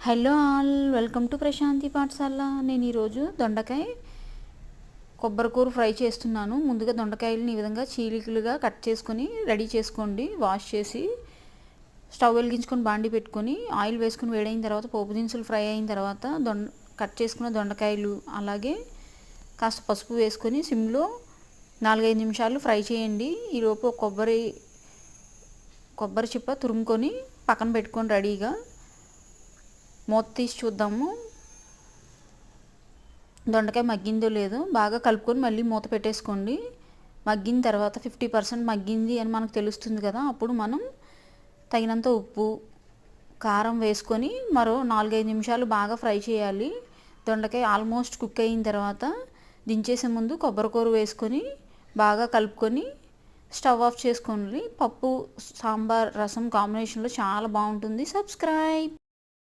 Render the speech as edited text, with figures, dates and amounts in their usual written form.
Hello all, welcome to Prashanti Pathashala. నేను ఈరోజు దొండకాయ కొబ్బరికూర ఫ్రై చేస్తున్నాను. ముందుగా దొండకాయలని ఈ విధంగా చీలికలుగా కట్ చేసుకొని రెడీ చేసుకోండి. వాష్ చేసి స్టవ్ వెలిగించుకొని బాండి పెట్టుకొని ఆయిల్ వేసుకొని వేడైన తర్వాత పోపు దినుసులు ఫ్రై అయిన తర్వాత కట్ చేసుకున్న దొండకాయలు అలాగే కాస్త పసుపు వేసుకొని సిమ్లో 4-5 నిమిషాలు ఫ్రై చేయండి. ఈలోపు కొబ్బరి చిప్ప తురుముకొని పక్కన పెట్టుకొని రెడీగా మూత తీసి చూద్దాము దొండకాయ మగ్గిందో లేదో. బాగా కలుపుకొని మళ్ళీ మూత పెట్టేసుకోండి. మగ్గిన తర్వాత 50% మగ్గింది అని మనకు తెలుస్తుంది కదా, అప్పుడు మనం తగినంత ఉప్పు కారం వేసుకొని మరో 4-5 నిమిషాలు బాగా ఫ్రై చేయాలి. దొండకాయ ఆల్మోస్ట్ కుక్ అయిన తర్వాత దించేసే ముందు కొబ్బరికూర వేసుకొని బాగా కలుపుకొని స్టవ్ ఆఫ్ చేసుకోండి. పప్పు సాంబార్ రసం కాంబినేషన్లో చాలా బాగుంటుంది. సబ్స్క్రైబ్.